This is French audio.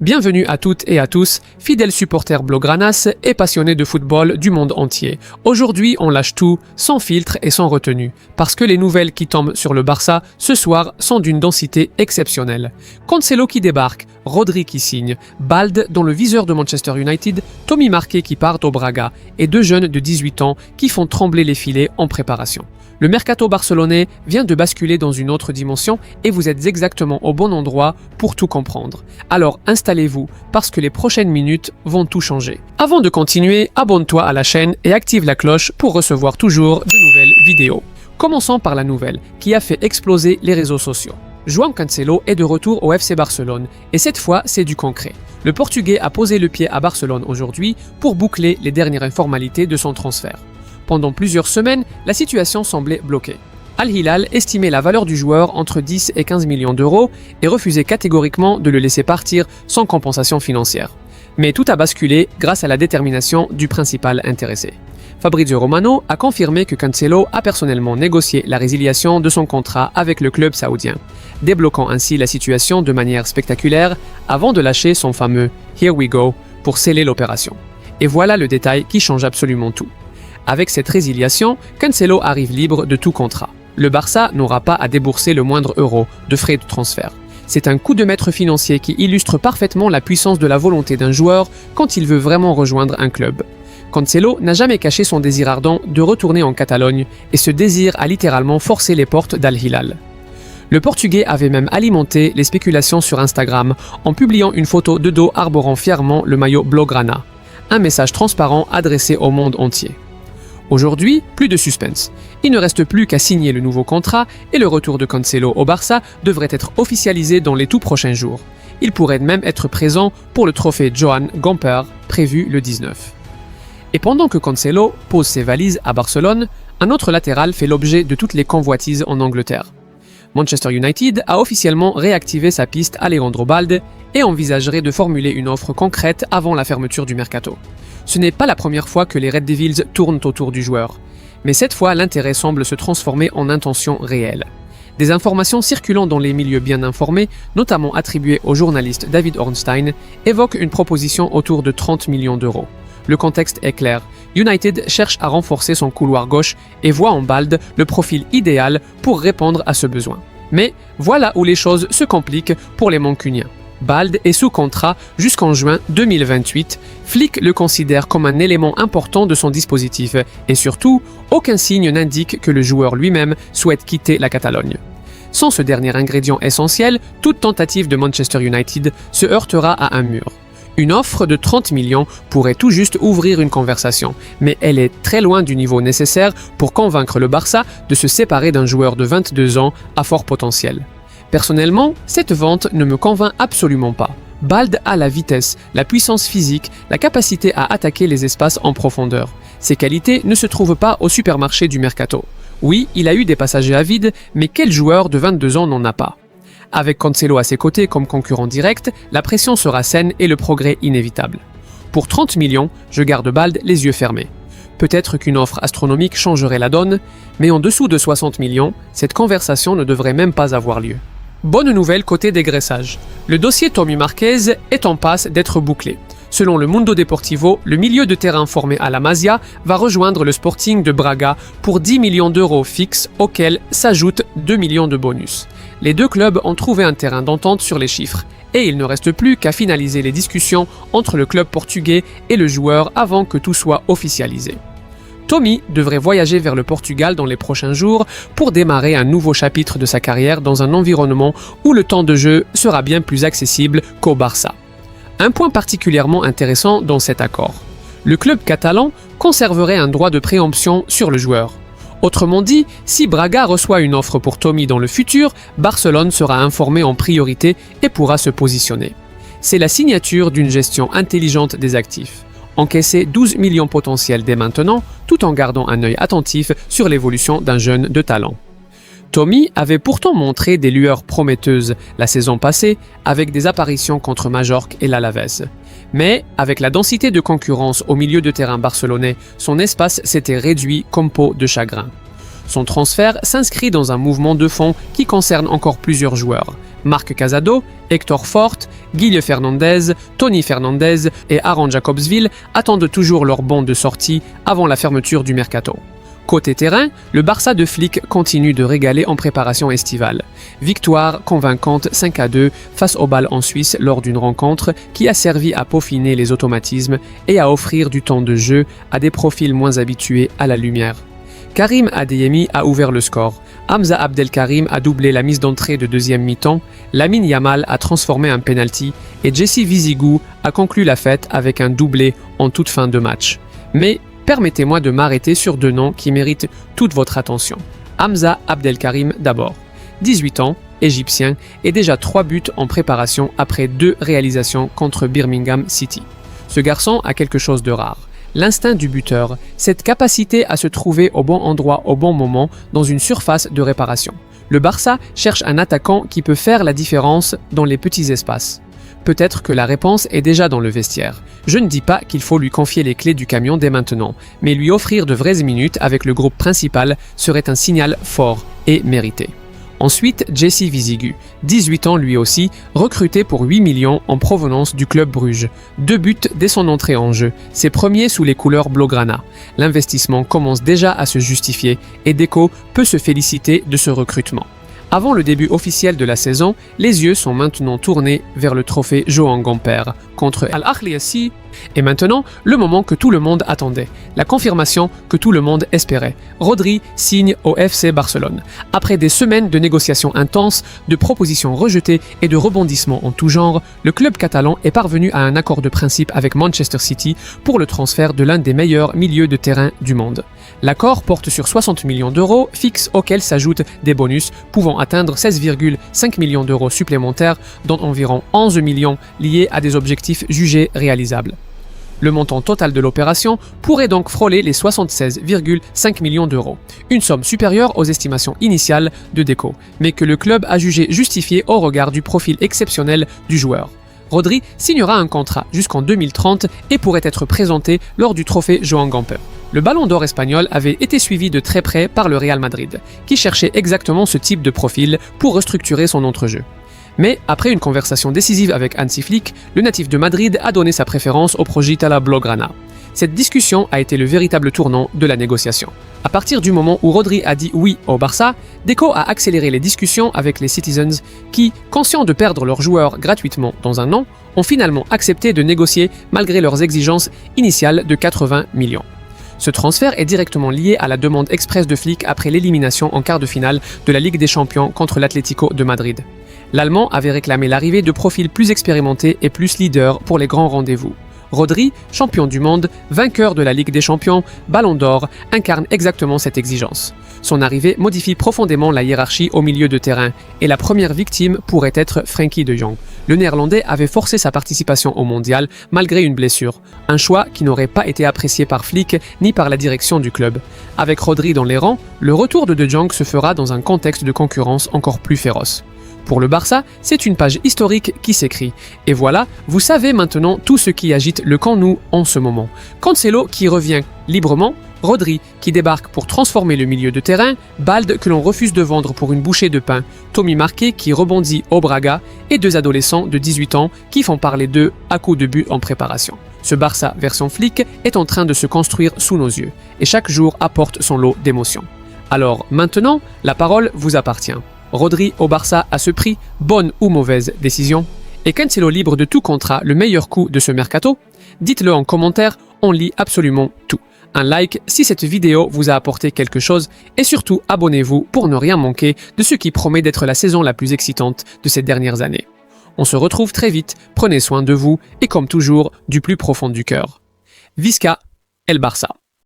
Bienvenue à toutes et à tous, fidèles supporters blaugranas et passionnés de football du monde entier. Aujourd'hui, on lâche tout, sans filtre et sans retenue, parce que les nouvelles qui tombent sur le Barça ce soir sont d'une densité exceptionnelle. Cancelo qui débarque, Rodri qui signe, Balde dans le viseur de Manchester United, Tommy Marquet qui part au Braga et deux jeunes de 18 ans qui font trembler les filets en préparation. Le mercato barcelonais vient de basculer dans une autre dimension et vous êtes exactement au bon endroit pour tout comprendre. Alors installez-vous parce que les prochaines minutes vont tout changer. Avant de continuer, abonne-toi à la chaîne et active la cloche pour recevoir toujours de nouvelles vidéos. Commençons par la nouvelle qui a fait exploser les réseaux sociaux. João Cancelo est de retour au FC Barcelone et cette fois c'est du concret. Le Portugais a posé le pied à Barcelone aujourd'hui pour boucler les dernières formalités de son transfert. Pendant plusieurs semaines, la situation semblait bloquée. Al Hilal estimait la valeur du joueur entre 10 et 15 millions d'euros et refusait catégoriquement de le laisser partir sans compensation financière. Mais tout a basculé grâce à la détermination du principal intéressé. Fabrizio Romano a confirmé que Cancelo a personnellement négocié la résiliation de son contrat avec le club saoudien, débloquant ainsi la situation de manière spectaculaire avant de lâcher son fameux « Here we go » pour sceller l'opération. Et voilà le détail qui change absolument tout. Avec cette résiliation, Cancelo arrive libre de tout contrat. Le Barça n'aura pas à débourser le moindre euro de frais de transfert. C'est un coup de maître financier qui illustre parfaitement la puissance de la volonté d'un joueur quand il veut vraiment rejoindre un club. Cancelo n'a jamais caché son désir ardent de retourner en Catalogne et ce désir a littéralement forcé les portes d'Al Hilal. Le Portugais avait même alimenté les spéculations sur Instagram en publiant une photo de dos arborant fièrement le maillot blaugrana. Un message transparent adressé au monde entier. Aujourd'hui, plus de suspense. Il ne reste plus qu'à signer le nouveau contrat et le retour de Cancelo au Barça devrait être officialisé dans les tout prochains jours. Il pourrait même être présent pour le trophée Joan Gamper prévu le 19. Et pendant que Cancelo pose ses valises à Barcelone, un autre latéral fait l'objet de toutes les convoitises en Angleterre. Manchester United a officiellement réactivé sa piste Alejandro Balde et envisagerait de formuler une offre concrète avant la fermeture du mercato. Ce n'est pas la première fois que les Red Devils tournent autour du joueur, mais cette fois l'intérêt semble se transformer en intention réelle. Des informations circulant dans les milieux bien informés, notamment attribuées au journaliste David Ornstein, évoquent une proposition autour de 30 millions d'euros. Le contexte est clair, United cherche à renforcer son couloir gauche et voit en Balde le profil idéal pour répondre à ce besoin. Mais voilà où les choses se compliquent pour les Mancuniens. Balde est sous contrat jusqu'en juin 2028. Flick le considère comme un élément important de son dispositif et surtout, aucun signe n'indique que le joueur lui-même souhaite quitter la Catalogne. Sans ce dernier ingrédient essentiel, toute tentative de Manchester United se heurtera à un mur. Une offre de 30 millions pourrait tout juste ouvrir une conversation, mais elle est très loin du niveau nécessaire pour convaincre le Barça de se séparer d'un joueur de 22 ans à fort potentiel. Personnellement, cette vente ne me convainc absolument pas. Balde a la vitesse, la puissance physique, la capacité à attaquer les espaces en profondeur. Ces qualités ne se trouvent pas au supermarché du mercato. Oui, il a eu des passagers à vide, mais quel joueur de 22 ans n'en a pas ? Avec Cancelo à ses côtés comme concurrent direct, la pression sera saine et le progrès inévitable. Pour 30 millions, je garde Balde les yeux fermés. Peut-être qu'une offre astronomique changerait la donne, mais en dessous de 60 millions, cette conversation ne devrait même pas avoir lieu. Bonne nouvelle côté dégraissage. Le dossier Tommy Marquez est en passe d'être bouclé. Selon le Mundo Deportivo, le milieu de terrain formé à la Masia va rejoindre le Sporting de Braga pour 10 millions d'euros fixes auxquels s'ajoutent 2 millions de bonus. Les deux clubs ont trouvé un terrain d'entente sur les chiffres et il ne reste plus qu'à finaliser les discussions entre le club portugais et le joueur avant que tout soit officialisé. Tommy devrait voyager vers le Portugal dans les prochains jours pour démarrer un nouveau chapitre de sa carrière dans un environnement où le temps de jeu sera bien plus accessible qu'au Barça. Un point particulièrement intéressant dans cet accord. Le club catalan conserverait un droit de préemption sur le joueur. Autrement dit, si Braga reçoit une offre pour Tommy dans le futur, Barcelone sera informé en priorité et pourra se positionner. C'est la signature d'une gestion intelligente des actifs. Encaisser 12 millions potentiels dès maintenant, tout en gardant un œil attentif sur l'évolution d'un jeune de talent. Tommy avait pourtant montré des lueurs prometteuses la saison passée avec des apparitions contre Majorque et l'Alavés. Mais avec la densité de concurrence au milieu de terrain barcelonais, son espace s'était réduit comme peau de chagrin. Son transfert s'inscrit dans un mouvement de fond qui concerne encore plusieurs joueurs. Marc Casado, Hector Fort, Guille Fernandez, Tony Fernandez et Aaron Jacobsville attendent toujours leur banc de sortie avant la fermeture du mercato. Côté terrain, le Barça de Flick continue de régaler en préparation estivale. Victoire convaincante 5-2 face au Bâle en Suisse lors d'une rencontre qui a servi à peaufiner les automatismes et à offrir du temps de jeu à des profils moins habitués à la lumière. Karim Adeyemi a ouvert le score. Hamza Abdelkarim a doublé la mise d'entrée de deuxième mi-temps, Lamine Yamal a transformé un penalty et Jesse Vizigou a conclu la fête avec un doublé en toute fin de match. Mais permettez-moi de m'arrêter sur deux noms qui méritent toute votre attention. Hamza Abdelkarim d'abord. 18 ans, égyptien, et déjà 3 buts en préparation après 2 réalisations contre Birmingham City. Ce garçon a quelque chose de rare. L'instinct du buteur, cette capacité à se trouver au bon endroit au bon moment dans une surface de réparation. Le Barça cherche un attaquant qui peut faire la différence dans les petits espaces. Peut-être que la réponse est déjà dans le vestiaire. Je ne dis pas qu'il faut lui confier les clés du camion dès maintenant, mais lui offrir de vraies minutes avec le groupe principal serait un signal fort et mérité. Ensuite, Jesse Vizigou, 18 ans lui aussi, recruté pour 8 millions en provenance du club Bruges. 2 buts dès son entrée en jeu, ses premiers sous les couleurs blaugrana. L'investissement commence déjà à se justifier et Deco peut se féliciter de ce recrutement. Avant le début officiel de la saison, les yeux sont maintenant tournés vers le trophée Joan Gamper contre Al-Ahly Assi. Et maintenant, le moment que tout le monde attendait, la confirmation que tout le monde espérait. Rodri signe au FC Barcelone. Après des semaines de négociations intenses, de propositions rejetées et de rebondissements en tout genre, le club catalan est parvenu à un accord de principe avec Manchester City pour le transfert de l'un des meilleurs milieux de terrain du monde. L'accord porte sur 60 millions d'euros fixes auxquels s'ajoutent des bonus pouvant atteindre 16,5 millions d'euros supplémentaires, dont environ 11 millions liés à des objectifs jugés réalisables. Le montant total de l'opération pourrait donc frôler les 76,5 millions d'euros, une somme supérieure aux estimations initiales de Deco, mais que le club a jugé justifiée au regard du profil exceptionnel du joueur. Rodri signera un contrat jusqu'en 2030 et pourrait être présenté lors du trophée Joan Gamper. Le Ballon d'Or espagnol avait été suivi de très près par le Real Madrid, qui cherchait exactement ce type de profil pour restructurer son entrejeu. Mais après une conversation décisive avec Hansi Flick, le natif de Madrid a donné sa préférence au projet Tala Blaugrana. Cette discussion a été le véritable tournant de la négociation. À partir du moment où Rodri a dit oui au Barça, Deco a accéléré les discussions avec les Citizens qui, conscients de perdre leurs joueurs gratuitement dans un an, ont finalement accepté de négocier malgré leurs exigences initiales de 80 millions. Ce transfert est directement lié à la demande express de Flick après l'élimination en quart de finale de la Ligue des Champions contre l'Atlético de Madrid. L'Allemand avait réclamé l'arrivée de profils plus expérimentés et plus leaders pour les grands rendez-vous. Rodri, champion du monde, vainqueur de la Ligue des Champions, Ballon d'Or, incarne exactement cette exigence. Son arrivée modifie profondément la hiérarchie au milieu de terrain et la première victime pourrait être Frenkie de Jong. Le Néerlandais avait forcé sa participation au Mondial malgré une blessure, un choix qui n'aurait pas été apprécié par Flick ni par la direction du club. Avec Rodri dans les rangs, le retour de Jong se fera dans un contexte de concurrence encore plus féroce. Pour le Barça, c'est une page historique qui s'écrit. Et voilà, vous savez maintenant tout ce qui agite le Camp Nou en ce moment. Cancelo qui revient librement, Rodri qui débarque pour transformer le milieu de terrain, Balde que l'on refuse de vendre pour une bouchée de pain, Tommy Marquet qui rebondit au Braga et 2 adolescents de 18 ans qui font parler d'eux à coups de but en préparation. Ce Barça version Flick est en train de se construire sous nos yeux et chaque jour apporte son lot d'émotions. Alors maintenant, la parole vous appartient. Rodri au Barça à ce prix, bonne ou mauvaise décision? Est Cancelo libre de tout contrat, le meilleur coup de ce mercato? Dites-le en commentaire, on lit absolument tout. Un like si cette vidéo vous a apporté quelque chose et surtout abonnez-vous pour ne rien manquer de ce qui promet d'être la saison la plus excitante de ces dernières années. On se retrouve très vite, prenez soin de vous et comme toujours, du plus profond du cœur. Visca El Barça.